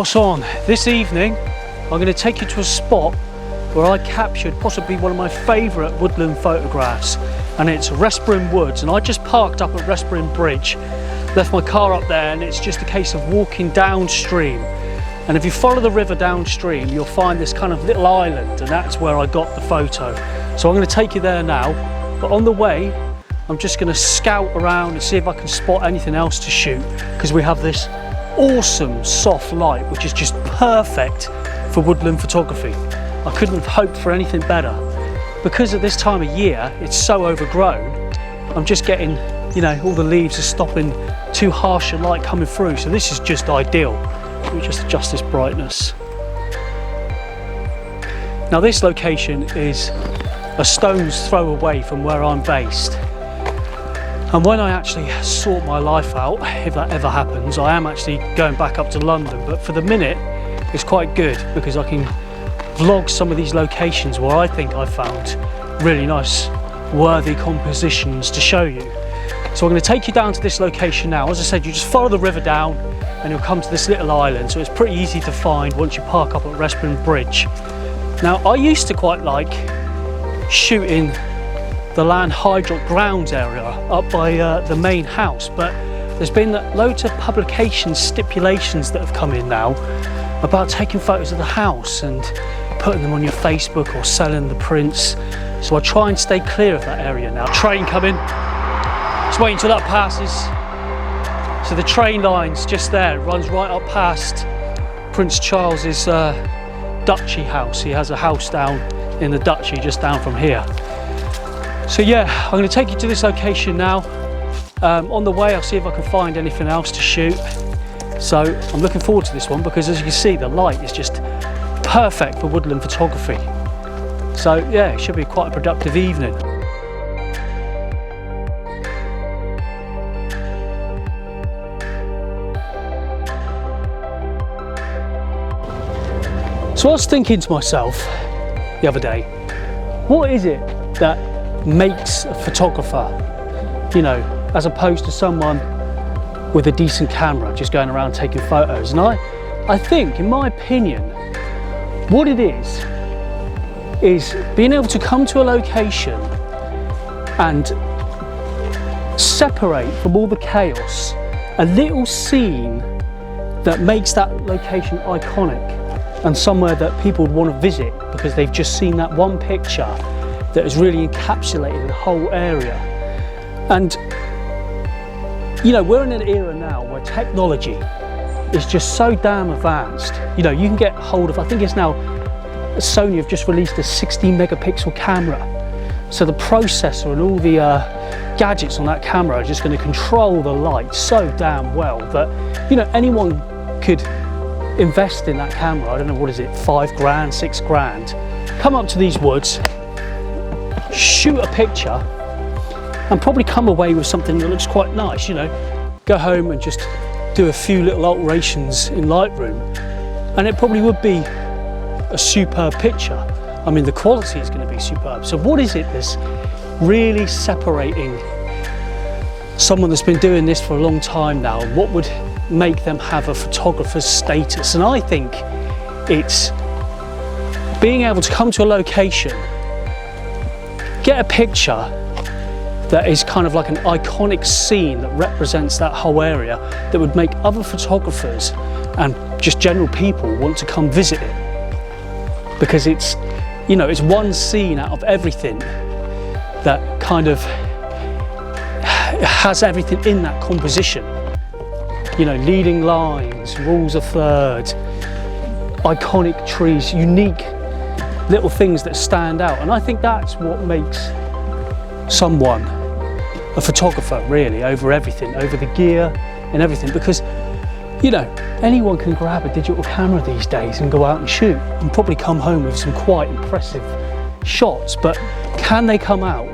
What's on? This evening I'm going to take you to a spot where I captured possibly one of my favourite woodland photographs, and it's Respryn Woods. And I just parked up at Respryn Bridge, left my car up there, and it's just a case of walking downstream. And if you follow the river downstream, you'll find this kind of little island, and that's where I got the photo. So I'm going to take you there now, but on the way I'm just going to scout around and see if I can spot anything else to shoot, because we have this awesome soft light which is just perfect for woodland photography. I couldn't have hoped for anything better. Because at this time of year it's so overgrown, I'm just getting, you know, all the leaves are stopping too harsh a light coming through, so this is just ideal. Let me just adjust this brightness. Now this location is a stone's throw away from where I'm based. And when I actually sort my life out, if that ever happens, I am actually going back up to London. But for the minute, it's quite good because I can vlog some of these locations where I think I found really nice, worthy compositions to show you. So I'm going to take you down to this location now. As I said, you just follow the river down and you'll come to this little island. So it's pretty easy to find once you park up at Respryn Bridge. Now, I used to quite like shooting the Lanhydrock grounds area up by the main house, but there's been loads of publication stipulations that have come in now about taking photos of the house and putting them on your Facebook or selling the prints. So I try and stay clear of that area now. Train coming, just waiting until that passes. So the train line's just there, it runs right up past Prince Charles's duchy house. He has a house down in the duchy just down from here. So yeah, I'm going to take you to this location now. On the way I'll see if I can find anything else to shoot. So I'm looking forward to this one because, as you can see, the light is just perfect for woodland photography. So yeah, it should be quite a productive evening. So I was thinking to myself the other day, what is it that makes a photographer, you know, as opposed to someone with a decent camera just going around taking photos? And I think, in my opinion, what it is being able to come to a location and separate from all the chaos a little scene that makes that location iconic and somewhere that people would want to visit because they've just seen that one picture that has really encapsulated the whole area. And you know, we're in an era now where technology is just so damn advanced. You know, you can get hold of, I think it's now, Sony have just released a 16 megapixel camera. So the processor and all the gadgets on that camera are just going to control the light so damn well that, you know, anyone could invest in that camera. I don't know, what is it, $5 grand, $6 grand, come up to these woods, shoot a picture and probably come away with something that looks quite nice. You know, go home and just do a few little alterations in Lightroom and it probably would be a superb picture. I mean, the quality is going to be superb. So what is it that's really separating someone that's been doing this for a long time now? What would make them have a photographer's status? And I think it's being able to come to a location, get a picture that is kind of like an iconic scene that represents that whole area, that would make other photographers and just general people want to come visit it. Because it's, you know, it's one scene out of everything that kind of has everything in that composition. You know, leading lines, rules of third, iconic trees, unique little things that stand out. And I think that's what makes someone a photographer, really, over everything, over the gear and everything. Because, you know, anyone can grab a digital camera these days and go out and shoot and probably come home with some quite impressive shots, but can they come out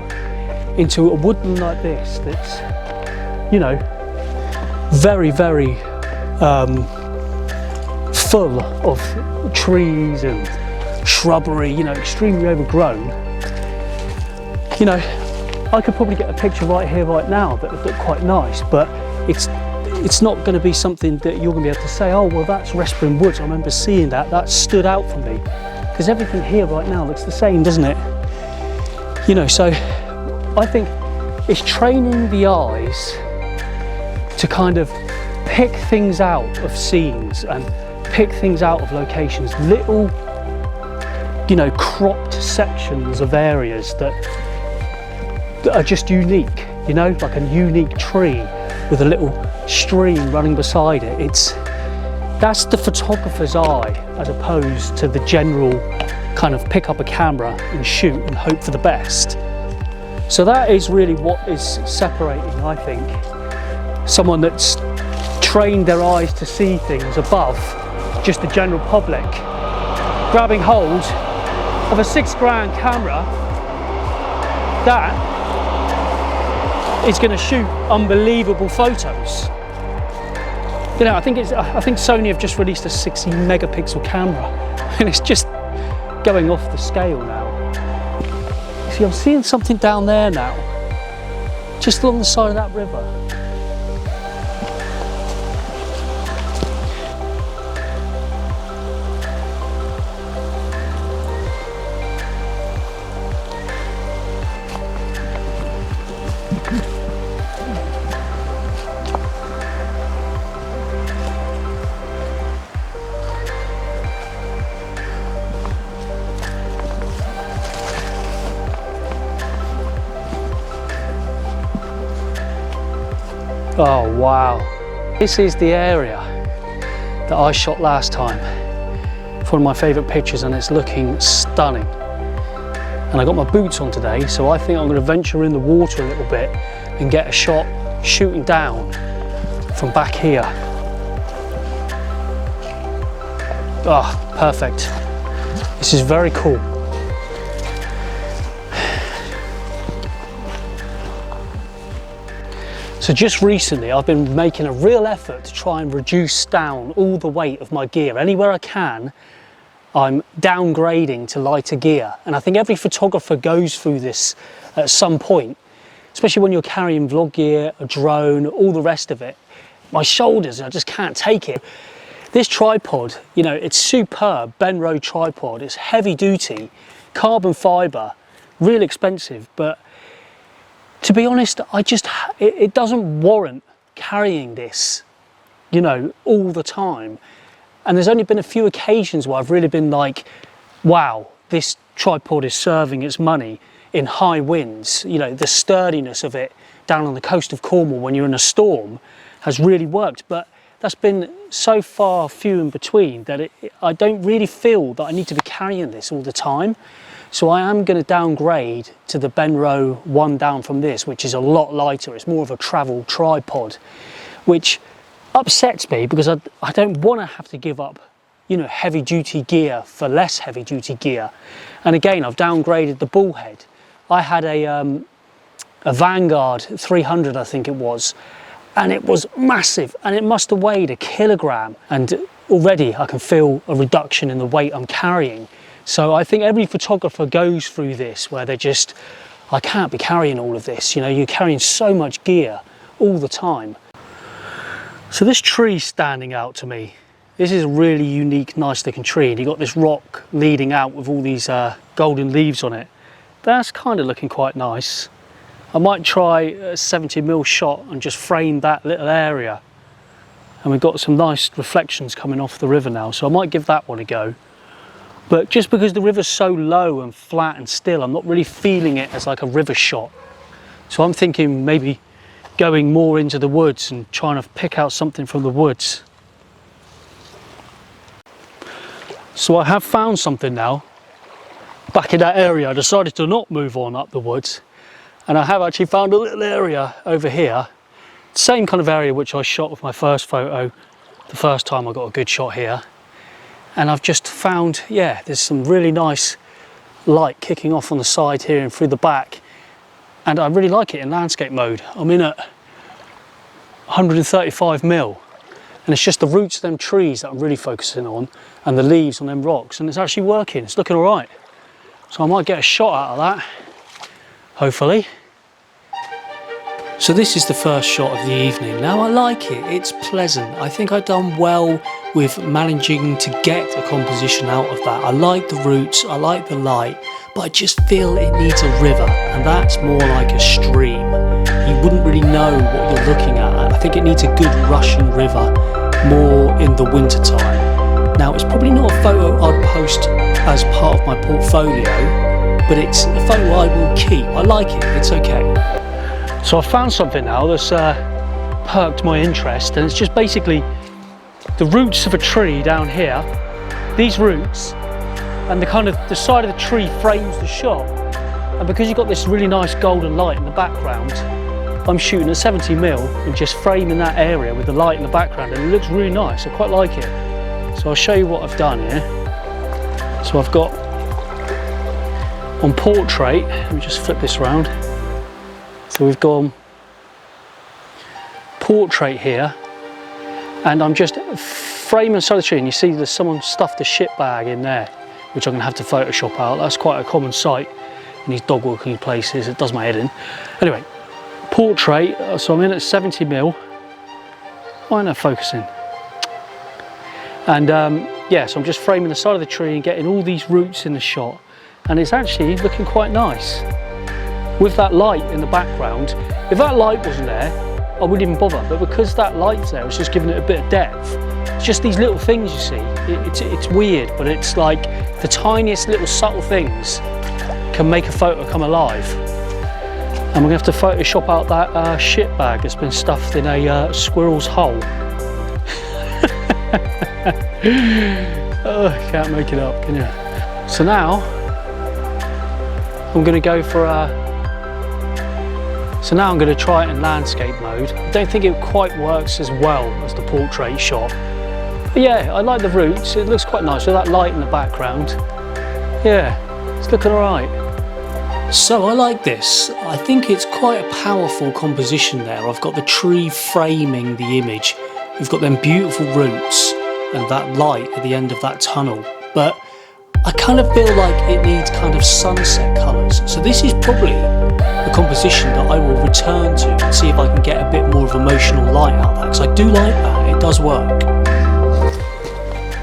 into a woodland like this that's, you know, very, very full of trees and shrubbery, you know, extremely overgrown? You know, I could probably get a picture right here, right now that would look quite nice, but it's not going to be something that you're going to be able to say, oh, well, that's Respryn Woods. I remember seeing that. That stood out for me. Because everything here right now looks the same, doesn't it? You know, so I think it's training the eyes to kind of pick things out of scenes and pick things out of locations, little, you know, cropped sections of areas that are just unique, you know, like a unique tree with a little stream running beside it. That's the photographer's eye, as opposed to the general kind of pick up a camera and shoot and hope for the best. So that is really what is separating, I think, someone that's trained their eyes to see things above just the general public, grabbing hold of a £6 camera that is going to shoot unbelievable photos. You know, I think Sony have just released a 60 megapixel camera, and it's just going off the scale now. See, I'm seeing something down there now, just along the side of that river. Oh wow, this is the area that I shot last time. It's one of my favourite pictures and it's looking stunning. And I got my boots on today, so I think I'm going to venture in the water a little bit and get a shot shooting down from back here. Ah, perfect. This is very cool. So just recently I've been making a real effort to try and reduce down all the weight of my gear. Anywhere I can, I'm downgrading to lighter gear. And I think every photographer goes through this at some point, especially when you're carrying vlog gear, a drone, all the rest of it. My shoulders, I just can't take it. This tripod, you know, it's superb, Benro Tripod. It's heavy duty, carbon fiber, real expensive, but to be honest, it doesn't warrant carrying this, you know, all the time. And there's only been a few occasions where I've really been like, wow, this tripod is serving its money in high winds. You know, the sturdiness of it down on the coast of Cornwall when you're in a storm has really worked. But that's been so far few in between that I don't really feel that I need to be carrying this all the time. So I am going to downgrade to the Benro one down from this, which is a lot lighter. It's more of a travel tripod, which upsets me because I don't want to have to give up, you know, heavy duty gear for less heavy duty gear. And again, I've downgraded the ball head. I had a Vanguard 300, I think it was, and it was massive, and it must have weighed 1 kilogram. And already I can feel a reduction in the weight I'm carrying. So I think every photographer goes through this where they're just, I can't be carrying all of this. You know, you're carrying so much gear all the time. So this tree standing out to me, this is a really unique, nice looking tree. And you've got this rock leading out with all these golden leaves on it. That's kind of looking quite nice. I might try a 70mm shot and just frame that little area. And we've got some nice reflections coming off the river now. So I might give that one a go. But just because the river's so low and flat and still, I'm not really feeling it as like a river shot. So I'm thinking maybe going more into the woods and trying to pick out something from the woods. So I have found something now. Back in that area, I decided to not move on up the woods. And I have actually found a little area over here. Same kind of area which I shot with my first photo. The first time I got a good shot here. And I've just found, yeah, there's some really nice light kicking off on the side here and through the back. And I really like it in landscape mode. I'm in at 135mm. And it's just the roots of them trees that I'm really focusing on and the leaves on them rocks. And it's actually working, it's looking all right. So I might get a shot out of that, hopefully. So this is the first shot of the evening. Now I like it, it's pleasant. I think I've done well with managing to get a composition out of that. I like the roots, I like the light, but I just feel it needs a river, and that's more like a stream. You wouldn't really know what you're looking at. I think it needs a good rushing river, more in the winter time. Now it's probably not a photo I'd post as part of my portfolio, but it's a photo I will keep. I like it, it's okay. So I've found something now that's perked my interest, and it's just basically the roots of a tree down here. These roots and the side of the tree frames the shot, and because you've got this really nice golden light in the background, I'm shooting at 70mm and just framing that area with the light in the background, and it looks really nice. I quite like it. So I'll show you what I've done here. So I've got on portrait, let me just flip this around. So we've gone portrait here, and I'm just framing the side of the tree, and you see there's someone stuffed a shit bag in there, which I'm going to have to Photoshop out. That's quite a common sight in these dog walking places. It does my head in. Anyway, portrait, so I'm in at 70mm. Why not focusing? And yeah, so I'm just framing the side of the tree and getting all these roots in the shot, and it's actually looking quite nice. With that light in the background, if that light wasn't there, I wouldn't even bother, but because that light's there, it's just giving it a bit of depth. It's just these little things you see. It's weird, but it's like the tiniest little subtle things can make a photo come alive. And we're going to have to Photoshop out that shit bag that's been stuffed in a squirrel's hole. Oh, I can't make it up, can you? So now, I'm going to go for a... So now I'm going to try it in landscape mode. I don't think it quite works as well as the portrait shot. But yeah, I like the roots. It looks quite nice with that light in the background. Yeah, it's looking alright. So I like this. I think it's quite a powerful composition there. I've got the tree framing the image. We've got them beautiful roots and that light at the end of that tunnel. But I kind of feel like it needs kind of sunset colours. So this is probably a composition that I will return to and see if I can get a bit more of emotional light out of that, because I do like that, it does work.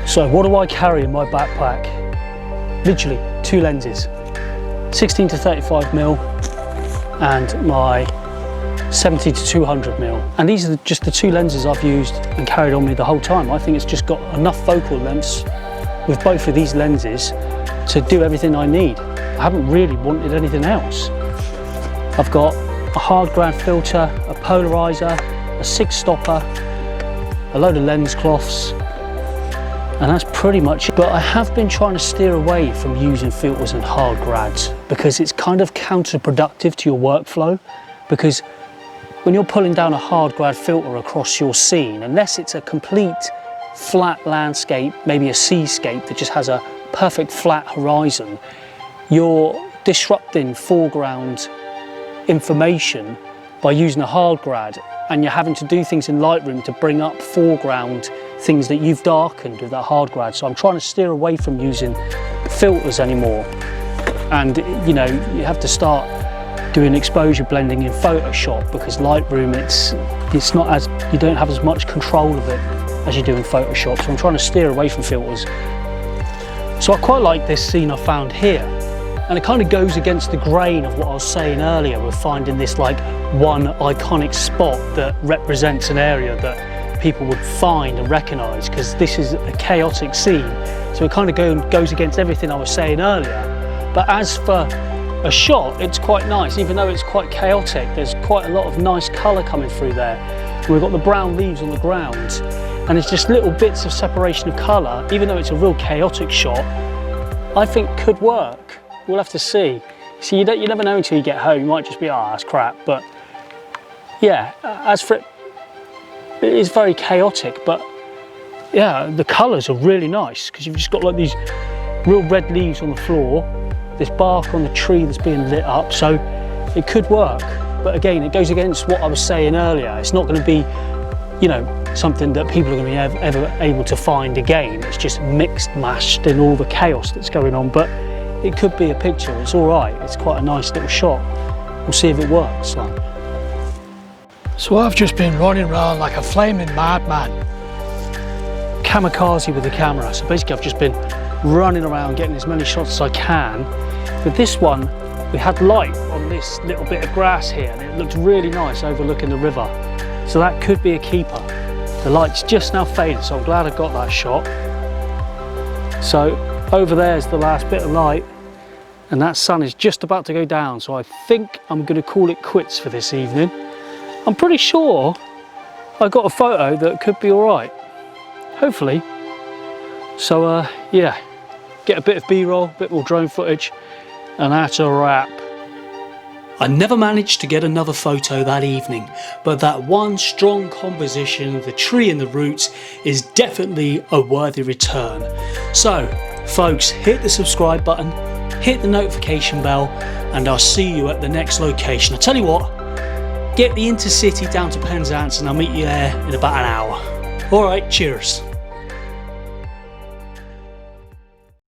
So what do I carry in my backpack? Literally 2 lenses, 16 to 35mm and my 70 to 200mm. And these are just the 2 lenses I've used and carried on me the whole time. I think it's just got enough focal lengths with both of these lenses to do everything I need. I haven't really wanted anything else. I've got a hard ground filter, a polarizer, a 6-stopper, a load of lens cloths, and that's pretty much it. But I have been trying to steer away from using filters and hard grads because it's kind of counterproductive to your workflow, because when you're pulling down a hard grad filter across your scene, unless it's a complete flat landscape, maybe a seascape that just has a perfect flat horizon, you're disrupting foreground information by using a hard grad, and you're having to do things in Lightroom to bring up foreground things that you've darkened with that hard grad. So I'm trying to steer away from using filters anymore, and you know, you have to start doing exposure blending in Photoshop, because Lightroom it's not as, you don't have as much control of it as you do in Photoshop. So I'm trying to steer away from filters. So I quite like this scene I found here, and it kind of goes against the grain of what I was saying earlier with finding this like one iconic spot that represents an area that people would find and recognize, because this is a chaotic scene. So it kind of goes against everything I was saying earlier. But as for a shot, it's quite nice. Even though it's quite chaotic, there's quite a lot of nice color coming through there. And we've got the brown leaves on the ground, and it's just little bits of separation of color. Even though it's a real chaotic shot, I think could work. We'll have to see. See, you never know until you get home. You might just be, oh, that's crap. But yeah, as for it, it is very chaotic, but yeah, the colors are really nice, because you've just got like these real red leaves on the floor, this bark on the tree that's being lit up, so it could work. But again, it goes against what I was saying earlier. It's not going to be, you know, something that people are going to be ever able to find again. It's just mixed, mashed in all the chaos that's going on. But it could be a picture. It's all right. It's quite a nice little shot. We'll see if it works. So I've just been running around like a flaming madman. Kamikaze with the camera. So basically I've just been running around getting as many shots as I can. With this one, we had light on this little bit of grass here and it looked really nice overlooking the river. So that could be a keeper. The light's just now faded, so I'm glad I got that shot. So over there's the last bit of light and that sun is just about to go down. So I think I'm going to call it quits for this evening. I'm pretty sure I got a photo that could be all right. Hopefully. So yeah, get a bit of B-roll, a bit more drone footage, and that's a wrap. I never managed to get another photo that evening, but that one strong composition, the tree and the roots, is definitely a worthy return. So folks, hit the subscribe button, hit the notification bell, and I'll see you at the next location. I tell you what, get the intercity down to Penzance and I'll meet you there in about an hour. Alright, cheers.